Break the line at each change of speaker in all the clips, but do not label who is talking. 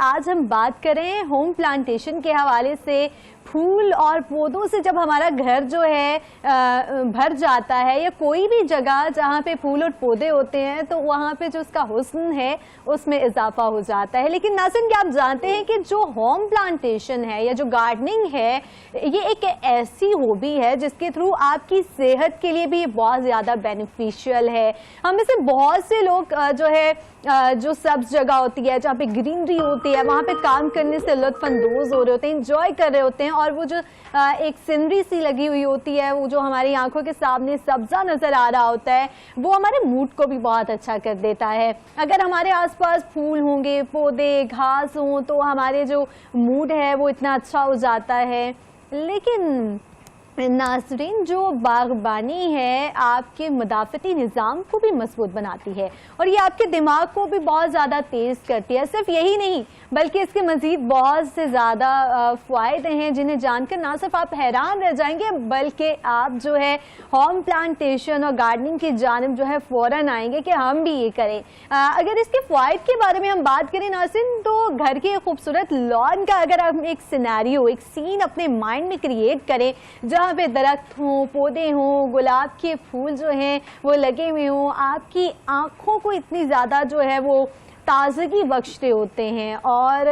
आज हम बात करें होम प्लांटेशन के हवाले से। फूल और पौधों से जब हमारा घर जो है भर जाता है, या कोई भी जगह जहाँ पे फूल और पौधे होते हैं, तो वहाँ पे जो उसका हुस्न है उसमें इजाफा हो जाता है। लेकिन नाज़रीन, क्या आप जानते हैं कि जो होम प्लांटेशन है या जो गार्डनिंग है, ये एक ऐसी हॉबी है जिसके थ्रू आपकी सेहत के लिए भी बहुत ज़्यादा बेनिफिशियल है। हम में से बहुत से लोग जो है जो सब्ज जगह होती है, जहाँ पे ग्रीनरी होती है, वहाँ पे काम करने से लुत्फानंदोज हो रहे होते हैं, इंजॉय कर रहे होते हैं, और वो जो एक सीनरी सी लगी हुई होती है, वो जो हमारी आंखों के सामने सब्जा नजर आ रहा होता है, वो हमारे मूड को भी बहुत अच्छा कर देता है। अगर हमारे आसपास फूल होंगे, पौधे, घास हों, तो हमारे जो मूड है वो इतना अच्छा हो जाता है। लेकिन नाज़रीन, जो बागबानी है आपके मदाफ़ती निज़ाम को भी मजबूत बनाती है और ये आपके दिमाग को भी बहुत ज़्यादा तेज़ करती है। सिर्फ यही नहीं, बल्कि इसके मज़ीद बहुत से ज़्यादा फ़ायदे हैं जिन्हें जानकर ना सिर्फ आप हैरान रह जाएंगे, बल्कि आप जो है होम प्लांटेशन और गार्डनिंग की जानिब जो है फ़ौरन आएंगे कि हम भी ये करें। अगर इसके फ़ायदे के बारे में हम बात करें नाज़रीन, तो घर के खूबसूरत लॉन का अगर हम एक सिनेरियो, एक सीन अपने माइंड में क्रिएट करें, जहाँ पे दरख्त हों, पौधे हों, गुलाब के फूल जो हैं वो लगे हुए हों, आपकी आँखों को इतनी ज़्यादा जो है वो ताज़गी बख्शते होते हैं। और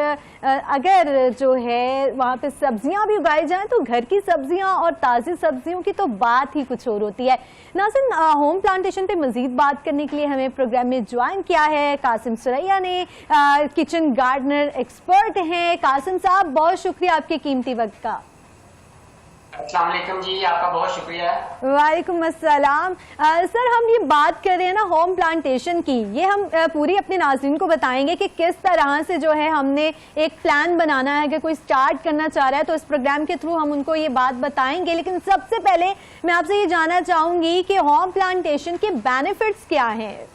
अगर जो है वहाँ पे सब्जियां भी उगाई जाएं, तो घर की सब्जियां और ताज़ी सब्जियों की तो बात ही कुछ और होती है। नाज़रीन, होम प्लांटेशन पे मज़ीद बात करने के लिए हमें प्रोग्राम में ज्वाइन किया है कासिम सुरैया ने, किचन गार्डनर एक्सपर्ट हैं। कासिम साहब, बहुत शुक्रिया आपके कीमती वक्त का।
अस्सलाम वालेकुम जी, आपका बहुत शुक्रिया।
वालेकुम अस्सलाम। सर, हम ये बात कर रहे हैं ना होम प्लांटेशन की, ये हम पूरी अपने नाज़रीन को बताएंगे कि किस तरह से जो है हमने एक प्लान बनाना है। अगर कोई स्टार्ट करना चाह रहा है तो इस प्रोग्राम के थ्रू हम उनको ये बात बताएंगे। लेकिन सबसे पहले मैं आपसे ये जानना चाहूंगी कि होम प्लांटेशन के बेनिफिट्स क्या हैं।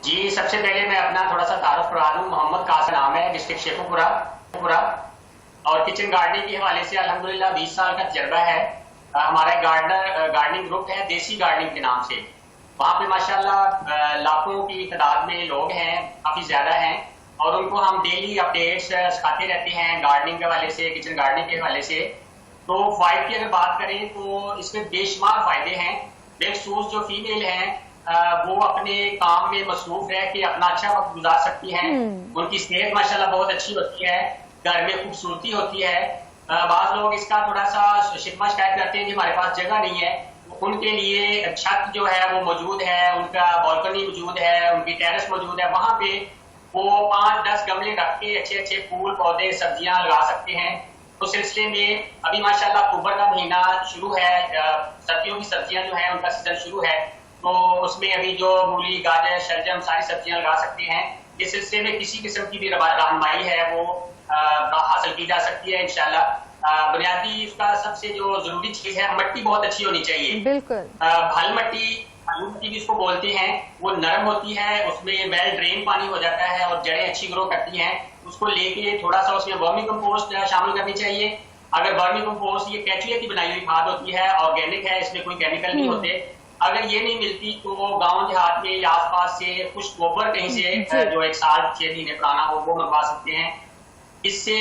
जी, सबसे पहले मैं अपना थोड़ा सा तारुफ करा दूं। मोहम्मद कासिम नाम है, डिस्ट्रिक्ट शेखुपुरा, और किचन गार्डनिंग के हवाले से अल्हम्दुलिल्लाह 20 साल का तजर्बा है। हमारा गार्डनिंग ग्रुप है देसी गार्डनिंग के नाम से। वहाँ पे माशाल्लाह लाखों की तादाद में लोग हैं, काफी ज्यादा हैं, और उनको हम डेली अपडेट्स सिखाते रहते हैं गार्डनिंग के हवाले से, किचन गार्डनिंग के हवाले से। तो फायदे की अगर बात करें तो इसमें बेशुमार फायदे हैं। बेखसूस जो फीमेल हैं वो अपने काम में मसरूफ रह के अपना अच्छा वक्त गुजार सकती हैं। उनकी सेहत माशाल्लाह बहुत अच्छी होती है, घर में खूबसूरती होती है। बाज लोग इसका थोड़ा सा शिकवा शिकायत करते हैं कि हमारे पास जगह नहीं है। उनके लिए छत जो है वो मौजूद है, उनका बालकनी मौजूद है, उनकी टेरेस मौजूद है। वहां पे वो 5-10 गमले रख के अच्छे अच्छे फूल, पौधे, सब्जियां लगा सकते हैं। उस सिलसिले में अभी माशाल्लाह अक्टूबर का महीना शुरू है, सर्दियों की सब्जियां जो है उनका सीजन शुरू है, तो उसमें अभी जो मूली, गाजर, शलजम सारी सब्जियां लगा सकते हैं। इस सिलसिले में किसी किस्म की भी रहनुमाई है वो हासिल की जा सकती है इंशाल्लाह। बुनियादी उसका सबसे जो जरूरी चीज है, मट्टी बहुत अच्छी होनी चाहिए।
बिल्कुल।
भल मट्टी जिसको बोलते हैं, वो नरम होती है, उसमें वेल ड्रेन पानी हो जाता है और जड़ें अच्छी ग्रो करती हैं। उसको लेके थोड़ा सा उसमें वर्मी कंपोस्ट शामिल करनी चाहिए। अगर वर्मी कंपोस्ट ये केचुए की बनाई हुई खाद होती है, ऑर्गेनिक है, इसमें कोई केमिकल नहीं होते। अगर ये नहीं मिलती तो गांव देहात में या आसपास से कुछ गोबर कहीं से जो 1 साल 6 महीने पुराना हो वो मंगवा सकते हैं। इससे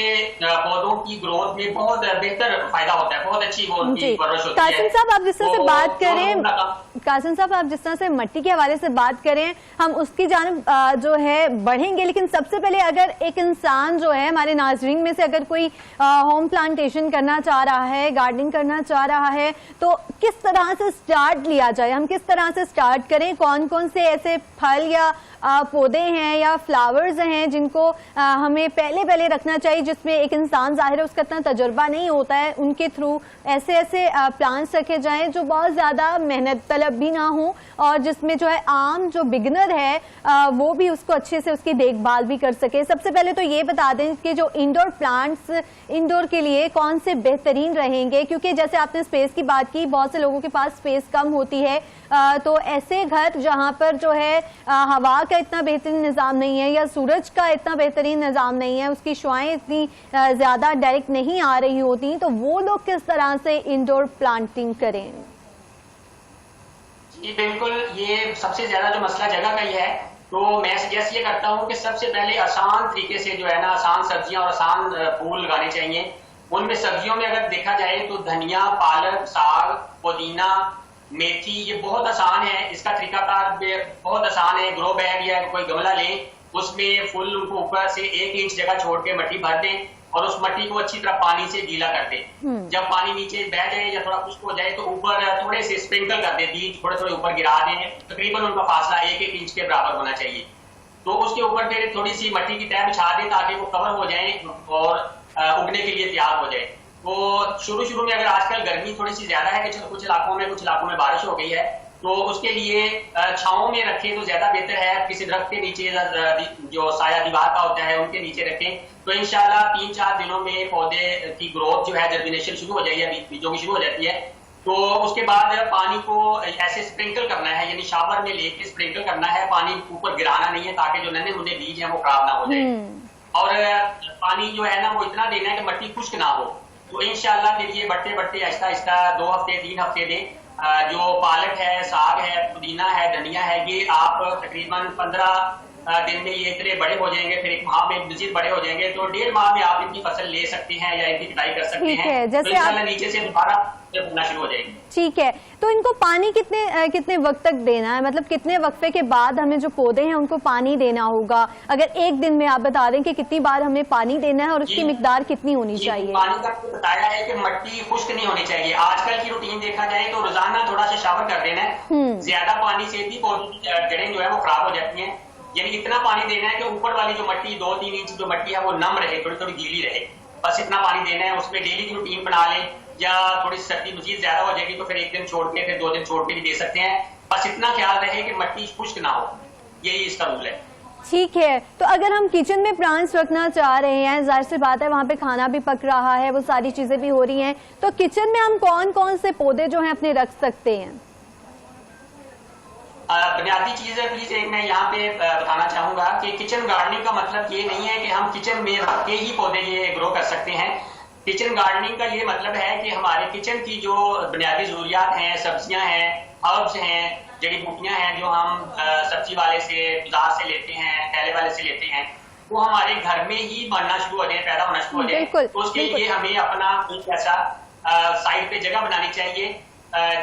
पौधों की ग्रोथ में बहुत बेहतर फायदा होता है, बहुत अच्छी वो उनकी परवरिश होती है।
कासिम साहब, आप जिस तरह से बात करें, कासिम साहब आप जिस तरह से मट्टी के हवाले से बात करें, हम उसकी जानिब जो है बढ़ेंगे। लेकिन सबसे पहले अगर एक इंसान जो है हमारे नाजरीन में से अगर कोई होम प्लांटेशन करना चाह रहा है, गार्डनिंग करना चाह रहा है, तो किस तरह से स्टार्ट लिया जाए, हम किस तरह से स्टार्ट करें? कौन कौन से ऐसे फल या पौधे हैं या फ्लावर्स हैं जिनको हमें पहले रखना चाहिए, जिसमें एक इंसान जाहिर है उसका इतना तजुर्बा नहीं होता है, उनके थ्रू ऐसे प्लांट्स रखे जाएं जो बहुत ज़्यादा मेहनत तलब भी ना हो, और जिसमें जो है आम जो बिगनर है वो भी उसको अच्छे से उसकी देखभाल भी कर सके। सबसे पहले तो ये बता दें कि जो इंडोर प्लांट्स इंडोर के लिए कौन से बेहतरीन रहेंगे, क्योंकि जैसे आपने स्पेस की बात की, बहुत से लोगों के पास स्पेस कम होती है, तो ऐसे घर जहां पर जो है हवा का इतना बेहतरीन निज़ाम नहीं है या सूरज का इतना बेहतरीन निज़ाम नहीं है, उसकी शुआएं इतनी ज़्यादा डायरेक्ट नहीं आ रही होती, तो वो लोग किस तरह से इंडोर प्लांटिंग करें?
जी बिल्कुल, ये सबसे ज्यादा जो मसला जगह का ही है। तो मैं सजेस्ट ये करता हूँ कि सबसे पहले आसान तरीके से जो है ना, आसान सब्जियां और आसान फूल लगाने चाहिए। उनमें सब्जियों में अगर देखा जाए तो धनिया, पालक, साग, पुदीना, मेथी, ये बहुत आसान है। इसका तरीकाकार बहुत आसान है। ग्रो बैग या कोई गमला लें, उसमें फुल उनको ऊपर से 1 इंच जगह छोड़ के मट्टी भर दें और उस मट्टी को अच्छी तरह पानी से गीला कर दें। जब पानी नीचे बह जाए या थोड़ा खुश्क हो जाए तो ऊपर थोड़े से स्प्रिंकल कर दें, बीज थोड़े थोड़े ऊपर गिरा दें। तकरीबन उनका फासला 1-1 इंच के बराबर होना चाहिए। तो उसके ऊपर फिर थोड़ी सी मट्टी की तह बिछा दें ताकि वो कवर हो जाए और उगने के लिए तैयार हो जाए। तो शुरू में अगर आजकल गर्मी थोड़ी सी ज्यादा है कि कुछ इलाकों में बारिश हो गई है, तो उसके लिए छांव में रखें तो ज्यादा बेहतर है। किसी दरख्त के नीचे जो साया दीवार का होता है उनके नीचे रखें, तो इंशाल्लाह 3-4 दिनों में पौधे की ग्रोथ जो है, जर्मिनेशन शुरू हो जाएगी या बीजों की शुरू हो जाती है। तो उसके बाद पानी को ऐसे स्प्रिंकल करना है, यानी शावर में लेके स्प्रिंकल करना है। पानी ऊपर गिराना नहीं है ताकि जो नन्हे मुन्ने बीज हैं वो खराब ना हो जाए। और पानी जो है ना वो इतना देना है कि मट्टी खुश्क ना हो। तो इंशाल्लाह फिर ये बढ़ते आहिस्ता आहिस्ता 2 हफ्ते 3 हफ्ते दें। जो पालक है, साग है, पुदीना है, धनिया है, ये आप तकरीबन 15 दिन में ये इतने बड़े हो जाएंगे। फिर 1 माह में मजीद बड़े हो जाएंगे। तो 1.5 माह में आप इनकी फसल ले सकते हैं या इनकी कटाई कर सकते हैं।
जैसे
तो इंशाल्लाह नीचे से दोबारा बनना शुरू हो जाएगी।
ठीक है, तो इनको पानी कितने वक्त तक देना है? मतलब कितने वक्फे के बाद हमें जो पौधे हैं उनको पानी देना होगा? अगर एक दिन में आप बता दें कि कितनी बार हमें पानी देना है और उसकी मिकदार कितनी होनी चाहिए?
पानी का तो बताया है कि मट्टी खुश्क नहीं होनी चाहिए। आजकल की रूटीन देखा जाए तो रोजाना थोड़ा सा शावर कर देना है। ज्यादा पानी से भी पौधे की जड़ें जो है वो खराब हो जाती हैं। यानी इतना पानी देना है कि ऊपर वाली जो मट्टी 2-3 इंच जो मट्टी है वो नम रहे, थोड़ी थोड़ी गीली रहे। बस इतना पानी देना है। उसमें डेली की रूटीन बना लें, या थोड़ी सर्दी मजीद ज्यादा हो जाएगी तो फिर 1 दिन छोड़ के फिर 2 दिन छोड़ के भी दे सकते हैं। बस इतना ख्याल रहे कि मट्टी खुश्क ना हो, यही इसका रूल है।
ठीक है, तो अगर हम किचन में प्लांट्स रखना चाह रहे हैं, जाहिर सी बात है वहाँ पे खाना भी पक रहा है, वो सारी चीजें भी हो रही हैं, तो किचन में हम कौन कौन से पौधे जो हैं अपने रख सकते हैं?
बुनियादी चीज है प्लीज एक मैं यहाँ पे बताना चाहूंगा कि किचन गार्डनिंग का मतलब ये नहीं है कि हम किचन में रख के ही पौधे ये ग्रो कर सकते हैं। किचन गार्डनिंग का ये मतलब है कि हमारे किचन की जो बुनियादी जरूरियात हैं, सब्जियां हैं, हर्ब्स हैं, जड़ी बूटियां हैं, जो हम सब्जी वाले से, बाजार से लेते हैं, ठेले वाले से लेते हैं, वो हमारे घर में ही बनना शुरू हो जाए, पैदा होना शुरू हो जाए। तो उसके लिए हमें अपना एक ऐसा साइड पे जगह बनानी चाहिए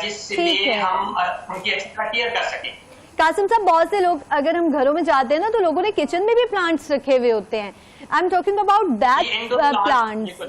जिससे हम उनकी एक्स्ट्रा केयर कर सकें।
कासिम साहब, बहुत से लोग अगर हम घरों में जाते हैं ना तो लोगों ने किचन में भी प्लांट्स रखे हुए होते हैं। I am talking about that plants.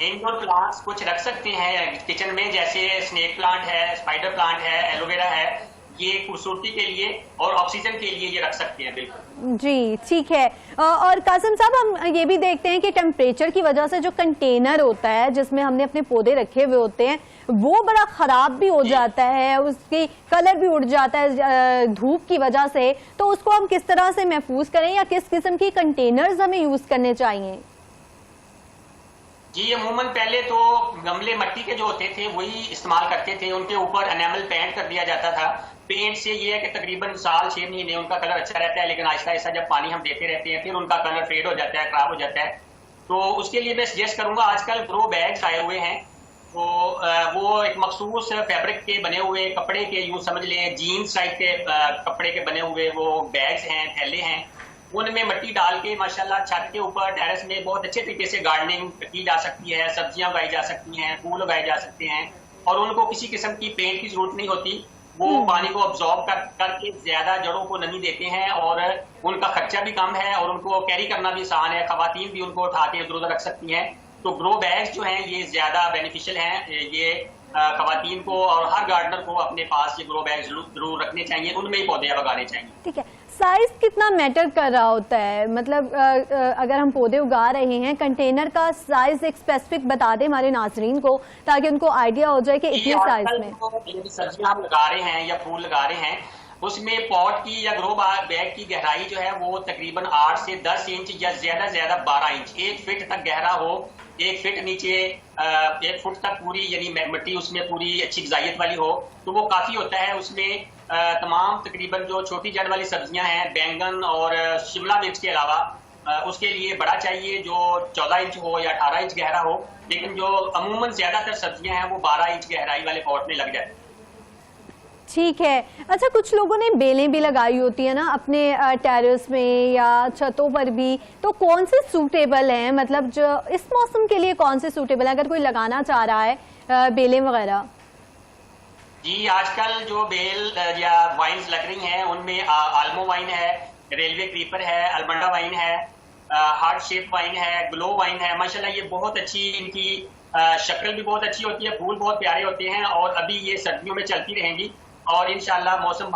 Indoor plants कुछ रख सकते हैं किचन में, जैसे स्नेक प्लांट है, स्पाइडर प्लांट है, एलोवेरा है। ये खूबसूरती के लिए और ऑक्सीजन के लिए ये रख सकते हैं। बिल्कुल
जी, ठीक है। और कासिम साहब, हम ये भी देखते हैं कि टेम्परेचर की वजह से जो कंटेनर होता है जिसमें हमने अपने पौधे रखे हुए होते हैं वो बड़ा खराब भी हो जाता है, उसकी कलर भी उड़ जाता है धूप की वजह से। तो उसको हम किस तरह से महफूज करें या किस किस्म की कंटेनर्स हमें यूज करने चाहिए?
जी, अमूमन पहले तो गमले मिट्टी के जो होते थे वही इस्तेमाल करते थे। उनके ऊपर एनामल पेंट कर दिया जाता था। पेंट से ये है कि तकरीबन साल 6 महीने उनका कलर अच्छा रहता है, लेकिन आहिस्ता आहिस्ता जब पानी हम देते रहते हैं फिर उनका कलर फेड हो जाता है, खराब हो जाता है। तो उसके लिए मैं सजेस्ट करूंगा, आजकल ग्रो बैग्स आए हुए हैं, तो वो एक मखसूस फैब्रिक के बने हुए कपड़े के, यूं समझ लें जीन्स टाइप के कपड़े के बने हुए वो बैग्स हैं, थैले हैं। उनमें मिट्टी डाल के माशाल्लाह छत के ऊपर टेरेस में बहुत अच्छे तरीके से गार्डनिंग की जा सकती है, सब्जियां उगाई जा सकती हैं, फूल उगाए जा सकते हैं, और उनको किसी किस्म की पेंट की जरूरत नहीं होती। वो पानी को अब्जॉर्ब करके ज्यादा जड़ों को नमी देते हैं और उनका खर्चा भी कम है और उनको कैरी करना भी आसान है। खवातीन भी उनको उठा के इधर उधर रख सकती हैं। तो ग्रो बैग्स जो हैं ये ज्यादा बेनिफिशियल हैं। ये खवातीन को और हर गार्डनर को अपने पास ये ग्रो बैग जरूर रखने चाहिए, उनमें ही पौधे लगाने चाहिए।
ठीक है, साइज कितना मैटर कर रहा होता है? मतलब अगर हम पौधे उगा रहे हैं, कंटेनर का साइज एक स्पेसिफिक बता दें हमारे नाजरीन को, ताकि उनको आइडिया हो जाए कि इतने साइज में।
सब्जियां हम लगा रहे हैं या फूल लगा रहे हैं, उसमें पॉट की या ग्रो बैग की गहराई जो है वो तकरीबन 8 से 10 इंच या ज्यादा से ज्यादा 12 इंच, 1 फीट तक गहरा हो, 1 फीट नीचे 1 फुट तक पूरी यानी मिट्टी उसमें पूरी अच्छी गजाइत वाली हो, तो वो काफी होता है। उसमें तमाम तकरीबन जो छोटी जड़ वाली सब्जियां हैं, बैंगन और शिमला मिर्च के अलावा उसके लिए बड़ा चाहिए जो 14 इंच हो या 18 इंच गहरा हो, लेकिन जो अमूमन ज्यादातर सब्जियां हैं वो 12 इंच गहराई वाले पॉट में लग जाती है।
ठीक है। अच्छा, कुछ लोगों ने बेलें भी लगाई होती है ना अपने टेरेस में या छतों पर भी, तो कौन से सूटेबल हैं, मतलब जो इस मौसम के लिए कौन से सूटेबल है अगर कोई लगाना चाह रहा है बेलें वगैरह?
जी, आजकल जो बेल या वाइन्स लग रही हैं उनमें आल्मो वाइन है, रेलवे क्रीपर है, अलमंडा वाइन है, हार्ट शेप वाइन है, ग्लो वाइन है। माशाल्लाह ये बहुत अच्छी, इनकी शक्ल भी बहुत अच्छी होती है, फूल बहुत प्यारे होते हैं और अभी ये सर्दियों में चलती रहेंगी और इंशाल्लाह मौसम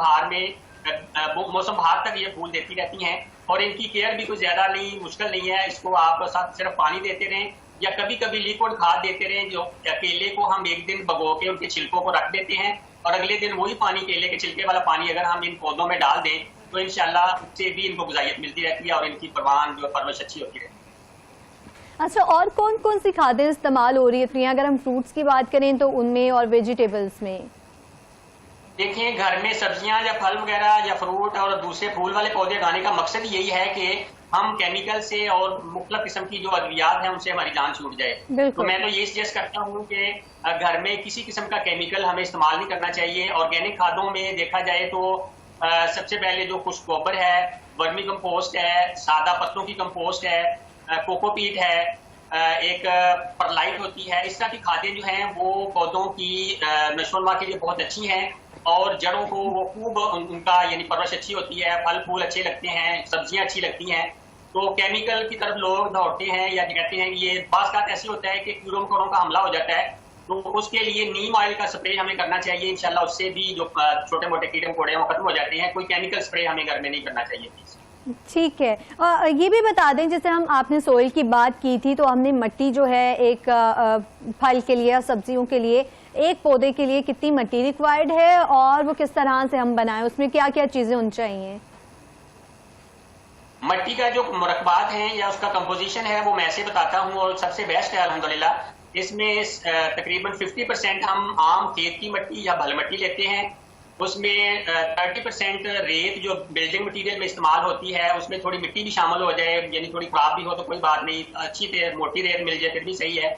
बहार तक ये फूल देती रहती हैं और इनकी केयर भी कुछ ज्यादा नहीं, मुश्किल नहीं है। इसको आप साथ सिर्फ पानी देते रहें या कभी कभी लिक्विड खाद देते रहें। जो केले को हम एक दिन भगो के उनके छिलकों को रख देते हैं और अगले दिन वही पानी, केले के छिलके वाला पानी अगर हम इन पौधों में डाल दें तो इंशाल्लाह उससे भी इनको गुजारियत मिलती रहती है और इनकी परवान जो परवरिश अच्छी होती रहती है।
अच्छा, और कौन कौन सी खादें इस्तेमाल हो रही है प्रिया, अगर हम फ्रूट्स की बात करें तो उनमें और वेजिटेबल्स में?
देखिए, घर में सब्जियां या फल वगैरह या फ्रूट और दूसरे फूल वाले पौधे उगाने का मकसद यही है कि हम केमिकल से और मुख्तलिफ किस्म की जो अद्वियात हैं उनसे हमारी जान छूट जाए। तो मैं तो ये सजेस्ट करता हूँ कि घर में किसी किस्म का केमिकल हमें इस्तेमाल नहीं करना चाहिए। ऑर्गेनिक खादों में देखा जाए तो सबसे पहले जो खुश्क गोबर है, वर्मी कंपोस्ट है, सादा पत्तों की कंपोस्ट है, कोकोपीट है, एक परलाइट होती है। इस तरह की खादें जो हैं वो पौधों की नशोनुमा के लिए बहुत अच्छी हैं और जड़ों को वो खूब उनका यानी परवरिश अच्छी होती है, फल फूल अच्छे लगते हैं, सब्जियां अच्छी लगती हैं। तो केमिकल की तरफ लोग दौड़ते हैं या कहते हैं कि ये बात ऐसी होता है कि कीड़ों मकोड़ों का हमला हो जाता है, तो उसके लिए नीम ऑयल का स्प्रे हमें करना चाहिए। इंशाल्लाह उससे भी जो छोटे मोटे कीड़े मकोड़े हैं वो खत्म हो जाते हैं। कोई केमिकल स्प्रे हमें घर में नहीं करना चाहिए।
ठीक है। ये भी बता दें, जैसे आपने सोइल की बात की थी तो हमने मिट्टी जो है एक फल के लिए, सब्जियों के लिए, एक पौधे के लिए कितनी मिट्टी रिक्वायर्ड है और वो किस तरह से हम बनाएं, उसमें क्या क्या चीजें होनी चाहिए?
मिट्टी का जो मुरक्बात है या उसका कंपोजिशन है वो मैं ऐसे बताता हूँ और सबसे बेस्ट है अल्हम्दुलिल्लाह। इसमें तकरीबन 50% हम आम खेत की मिट्टी या भल मिट्टी लेते हैं, उसमें 30% रेत जो बिल्डिंग मटेरियल में इस्तेमाल होती है उसमें थोड़ी मिट्टी भी शामिल हो जाए, यानी थोड़ी खराब भी हो तो कोई बात नहीं, अच्छी मोटी रेत मिल जाए फिर भी सही है।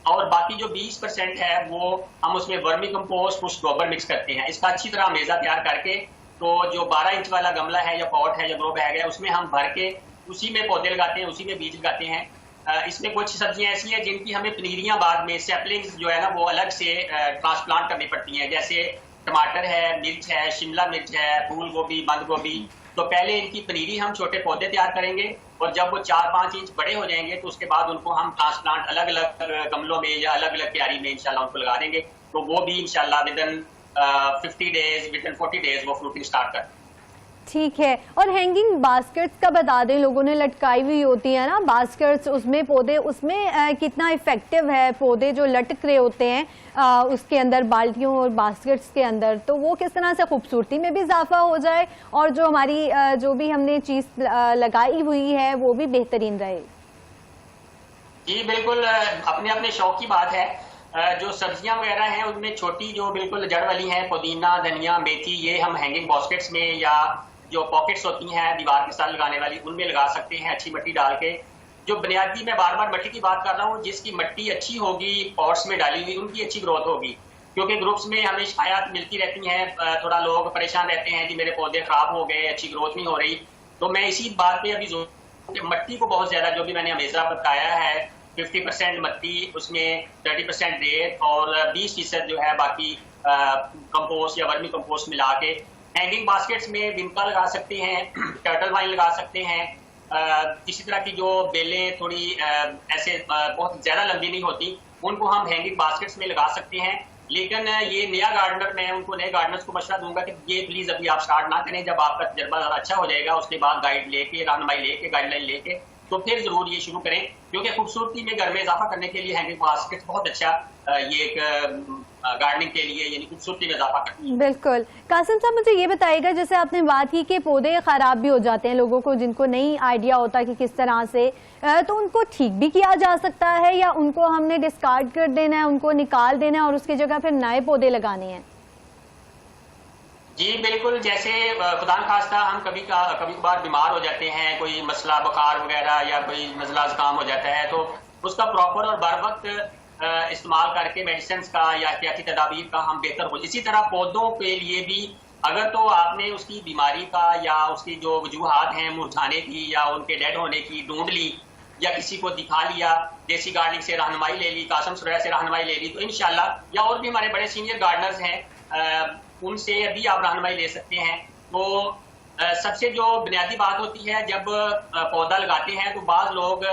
और बाकी जो 20% है वो हम उसमें वर्मी कंपोस्ट कुछ गोबर मिक्स करते हैं। इसका अच्छी तरह मेज़ा तैयार करके तो जो 12 इंच वाला गमला है या पॉट है या ग्रो बैग है उसमें हम भर के उसी में पौधे लगाते हैं, उसी में बीज लगाते हैं। इसमें कुछ सब्जियां ऐसी हैं जिनकी हमें पनीरियां बाद में, सैपलिंग्स जो है ना वो अलग से ट्रांसप्लांट करनी पड़ती हैं, जैसे टमाटर है, मिर्च है, शिमला मिर्च है, फूल गोभी, बंद गोभी। तो पहले इनकी पनीरी हम छोटे पौधे तैयार करेंगे और जब वो 4-5 इंच बड़े हो जाएंगे तो उसके बाद उनको हम ट्रांसप्लांट अलग अलग गमलों में या अलग अलग क्यारी में इंशाल्लाह उनको लगा देंगे। तो वो भी इंशाल्लाह विदिन 50 डेज, विदिन 40 डेज वो फ्रूटिंग स्टार्ट कर।
ठीक है। और हैंगिंग बास्केट्स का बता दें, लोगों ने लटकाई हुई होती है ना बास्केट्स, उसमें पौधे, उसमें कितना इफेक्टिव है पौधे जो लटक रहे होते हैं उसके अंदर, बाल्टियों और बास्केट्स के अंदर, तो वो किस तरह से खूबसूरती में भी इजाफा हो जाए और जो हमारी जो भी हमने चीज लगाई हुई है वो भी बेहतरीन रहे?
जी बिल्कुल, अपने अपने शौक की बात है। जो सब्जियां वगैरह हैं उनमें छोटी जो बिल्कुल जड़ वाली हैं, पुदीना, धनिया, मेथी, ये हम हैंगिंग बास्केट्स में या जो पॉकेट्स होती हैं दीवार के साथ लगाने वाली उनमें लगा सकते हैं, अच्छी मिट्टी डाल के। जो बुनियादी, मैं बार बार मिट्टी की बात कर रहा हूँ, जिसकी मिट्टी अच्छी होगी पॉट्स में डाली हुई उनकी अच्छी ग्रोथ होगी, क्योंकि ग्रुप्स में हमें शिकायत मिलती रहती हैं, थोड़ा लोग परेशान रहते हैं कि मेरे पौधे खराब हो गए, अच्छी ग्रोथ नहीं हो रही। तो मैं इसी बात पे अभी मिट्टी को बहुत ज्यादा, जो भी मैंने हमेशा बताया है, 50% मिट्टी, उसमें 30% रेत और 20% जो है बाकी कंपोस्ट या वर्मी कंपोस्ट मिला के हैंगिंग बास्केट्स में विंका लगा सकते हैं, टर्टल वाइन लगा सकते हैं। इसी तरह की जो बेलें थोड़ी ऐसे बहुत ज्यादा लंबी नहीं होती उनको हम हैंगिंग बास्केट्स में लगा सकते हैं। लेकिन ये नया गार्डनर, मैं उनको नए गार्डनर्स को मशवरा दूंगा कि ये प्लीज अभी आप स्टार्ट ना करें, जब आपका तजर्बा ज़्यादा अच्छा हो जाएगा उसके बाद गाइड लेके, रहनुमाई लेके, गाइडलाइन लेके तो फिर जरूर ये शुरू करें, क्योंकि खूबसूरती में घर में इजाफा करने के लिए हैंगिंग बास्केट बहुत अच्छा ये एक गार्डनिंग के लिए यानी खूबसूरती में इजाफा करती है।
बिल्कुल। कासिम साहब, मुझे ये बताइएगा, जैसे आपने बात की कि पौधे खराब भी हो जाते हैं, लोगों को जिनको नहीं आइडिया होता कि किस तरह से, तो उनको ठीक भी किया जा सकता है या उनको हमने डिस्कार्ड कर देना है, उनको निकाल देना है और उसकी जगह फिर नए पौधे लगाने हैं?
जी बिल्कुल, जैसे खुदा न खास्ता हम कभी कभार बीमार हो जाते हैं, कोई मसला बुखार वगैरह या कोई नज़ला ज़ुकाम हो जाता है, तो उसका प्रॉपर और बर वक्त इस्तेमाल करके मेडिसिन का या एहतियाती तदाबीर का हम बेहतर हो। इसी तरह पौधों के लिए भी अगर तो आपने उसकी बीमारी का या उसकी जो वजूहात हैं मुरझाने की या उनके डेड होने की ढूंढ ली या किसी को दिखा लिया, देसी गार्डनिंग से रहनुमाई ले ली, कासम सुरैया से रहनुमाई ले ली, तो इंशाल्लाह, या और भी हमारे बड़े सीनियर गार्डनर्स हैं उनसे अभी आप रहनुमाई ले सकते हैं। तो सबसे जो बुनियादी बात होती है, जब पौधा लगाते हैं तो बाज़ लोग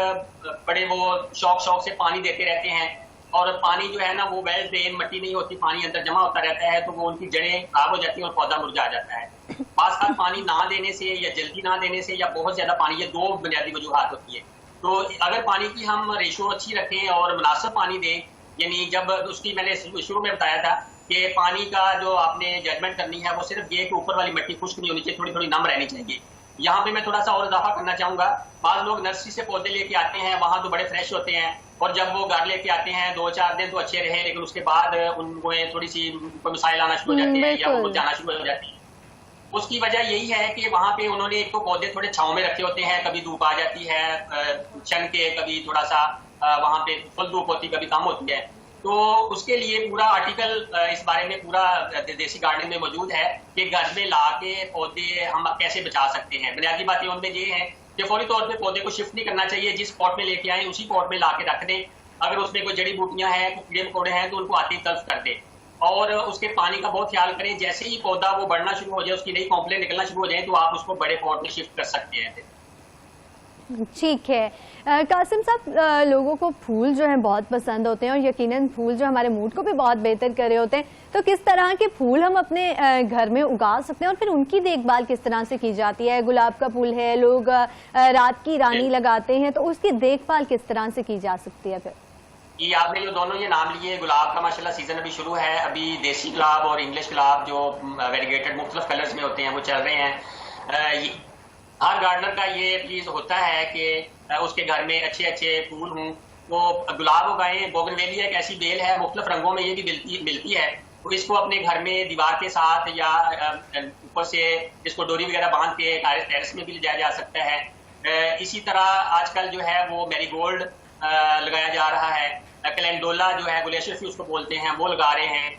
बड़े वो शौक से पानी देते रहते हैं और पानी जो है ना वो वेल ड्रेन मिट्टी नहीं होती, पानी अंदर जमा होता रहता है तो वो उनकी जड़ें खराब हो जाती हैं और पौधा मुरझा जाता है। पास साथ पानी ना देने से या जल्दी ना देने से या बहुत ज्यादा पानी, ये दो बुनियादी वजूहात होती है। तो अगर पानी की हम रेशो अच्छी रखें और मुनासिब पानी दें, यानी जब उसकी मैंने शुरू में बताया था कि पानी का जो आपने जजमेंट करनी है वो सिर्फ ये कि ऊपर वाली मिट्टी खुश्क नहीं होनी चाहिए, थोड़ी थोड़ी नम रहनी चाहिए। यहाँ पे मैं थोड़ा सा और इजाफा करना चाहूंगा, बाज़ लोग नर्सरी से पौधे लेके आते हैं, वहाँ तो बड़े फ्रेश होते हैं और जब वो घर लेके आते हैं 2-4 दिन तो अच्छे रहे, लेकिन उसके बाद उनको थोड़ी सी मसाइल आना शुरू हो जाते हैं या वो जाना शुरू हो जाती है। उसकी वजह यही है कि वहाँ पे उन्होंने एक तो पौधे थोड़े छांव में रखे होते हैं, कभी धूप आ जाती है शन के, कभी थोड़ा सा वहाँ पे फुल धूप होती, कभी कम होती है। तो उसके लिए पूरा आर्टिकल इस बारे में पूरा देसी गार्डनिंग में मौजूद है कि घर में ला के पौधे हम कैसे बचा सकते हैं। बुनियादी बातें उनमें ये है कि फौरी तौर पे पौधे को शिफ्ट नहीं करना चाहिए, जिस पॉट में लेके आए उसी पॉट में ला के रख दें। अगर उसमें कोई जड़ी बूटियां हैं, कोई कीड़े मकोड़े हैं तो उनको आते ही तल्फ कर दें और उसके पानी का बहुत ख्याल करें। जैसे ही पौधा वो बढ़ना शुरू हो जाए, उसकी नई कॉम्प्लेन निकलना शुरू हो जाए तो आप उसको बड़े पॉट में शिफ्ट कर सकते हैं।
ठीक है कासिम साहब, लोगों को फूल जो हैं बहुत पसंद होते हैं और यकीनन फूल जो हमारे मूड को भी बहुत बेहतर कर रहे होते हैं, तो किस तरह के फूल हम अपने घर में उगा सकते हैं और फिर उनकी देखभाल किस तरह से की जाती है? गुलाब का फूल है, लोग रात की रानी लगाते हैं, तो उसकी देखभाल किस तरह से की जा सकती है? फिर
ये आपने जो दोनों ये नाम लिए, गुलाब का माशाल्लाह सीजन अभी शुरू है, अभी देसी गुलाब और इंग्लिश गुलाब जो वेरीगेटेड मुख्तलिफ कलर्स में होते हैं वो चल रहे हैं। हर गार्डनर का ये प्लीज होता है कि उसके घर में अच्छे अच्छे फूल हों, तो गुलाब उगाएं। बोगनवेलिया एक ऐसी बेल है, मुख्तलिफ रंगों में ये भी मिलती है, तो इसको अपने घर में दीवार के साथ या ऊपर से इसको डोरी वगैरह बांध के टेरेस में भी ले जाया जा सकता है। इसी तरह आजकल जो है वो मैरीगोल्ड लगाया जा रहा है, कैलेंडोला जो है गुलेशियस उसको बोलते हैं वो लगा रहे हैं,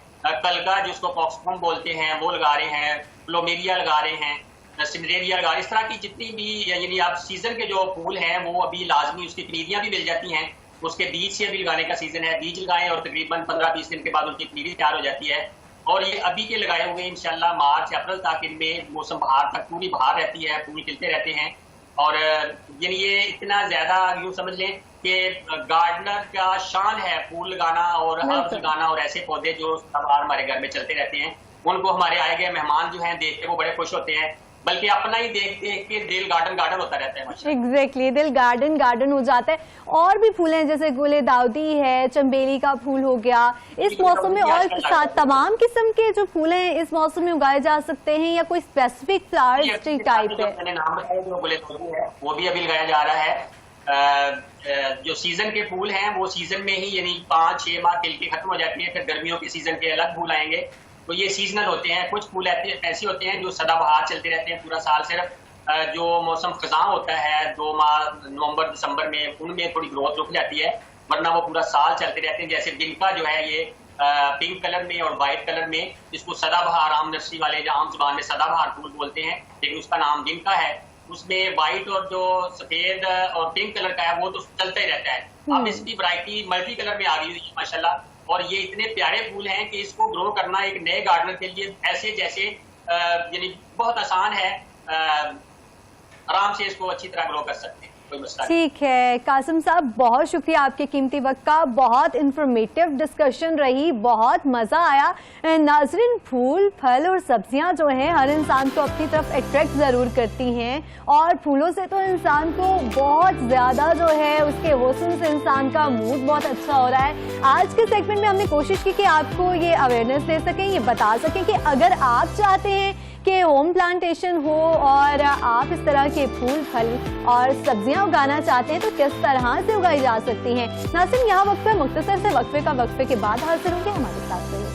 कलगा जिसको पॉक्सबॉम बोलते हैं वो लगा रहे हैं, प्लोमेरिया लगा रहे हैं, सिमरेरिया लगा, इस तरह की जितनी भी यानी आप सीजन के जो फूल हैं वो अभी लाजमी, उसकी पनीरियां भी मिल जाती हैं, उसके बीज से अभी लगाने का सीजन है। बीज लगाएं और तकरीबन 15-20 दिन के बाद उनकी पनीरी तैयार हो जाती है और ये अभी के लगाए हुए इंशाल्लाह मार्च अप्रैल तक इनमें मौसम बहार तक पूरी बहार रहती है, फूल खिलते रहते हैं। और यानी ये इतना ज्यादा यूँ समझ लें कि गार्डनर का शान है फूल लगाना और हर्ब्स लगाना और ऐसे पौधे जो हमारे घर में चलते रहते हैं, उनको हमारे आए गए मेहमान जो हैं देख के वो बड़े खुश होते हैं, बल्कि अपना ही देख देख के दिल गार्डन गार्डन होता रहता है।
एग्जैक्टली, दिल गार्डन गार्डन हो जाता है। और भी फूल हैं जैसे गुले दाउदी है, चंबेली का फूल हो गया, इस मौसम में और तमाम किस्म के जो फूल हैं इस मौसम में उगाए जा सकते हैं या कोई स्पेसिफिक फ्लावर टाइप है?
मैंने नाम बताया जो गुले दाउदी है वो भी अभी लगाया जा रहा है। जो सीजन के फूल हैं वो सीजन में ही यानी 5-6 माह खिल के खत्म हो जाती है, फिर गर्मियों के सीजन के अलग फूल आएंगे, तो ये सीजनल होते हैं। कुछ फूल ऐसे होते हैं जो सदाबहार चलते रहते हैं पूरा साल, सिर्फ जो मौसम खज़ां होता है 2 माह नवंबर दिसंबर में उनमें थोड़ी ग्रोथ रुक जाती है, वरना वो पूरा साल चलते रहते हैं। जैसे गिनका जो है ये पिंक कलर में और वाइट कलर में, इसको सदाबहार आम नर्सरी वाले आम जुबान में सदाबहार फूल बोलते हैं, लेकिन उसका नाम गिनका है। उसमें व्हाइट और जो सफेद और पिंक कलर का है वो तो चलता ही रहता है। अब इसकी वैरायटी मल्टी कलर में आ गई है माशाल्लाह, और ये इतने प्यारे फूल हैं कि इसको ग्रो करना एक नए गार्डनर के लिए ऐसे जैसे यानी बहुत आसान है, आराम से इसको अच्छी तरह ग्रो कर सकते हैं।
ठीक है कासिम साहब, बहुत शुक्रिया आपके कीमती वक्त का, बहुत इंफॉर्मेटिव डिस्कशन रही, बहुत मजा आया। नाज़रीन, फूल फल और सब्जियां जो हैं हर इंसान को अपनी तरफ अट्रैक्ट जरूर करती हैं और फूलों से तो इंसान को बहुत ज्यादा जो है उसके हुस्न से इंसान का मूड बहुत अच्छा हो रहा है। आज के सेगमेंट में हमने कोशिश की कि आपको ये अवेयरनेस दे सकें, ये बता सकें कि अगर आप चाहते हैं कि होम प्लांटेशन हो और आप इस तरह के फूल फल और सब्जियां उगाना चाहते हैं तो किस तरह से उगाई जा सकती हैं। नाज़रीन, यहाँ वक्फे मुख्तसर से वक्फे के बाद हाजिर होंगे, हमारे साथ रहिए।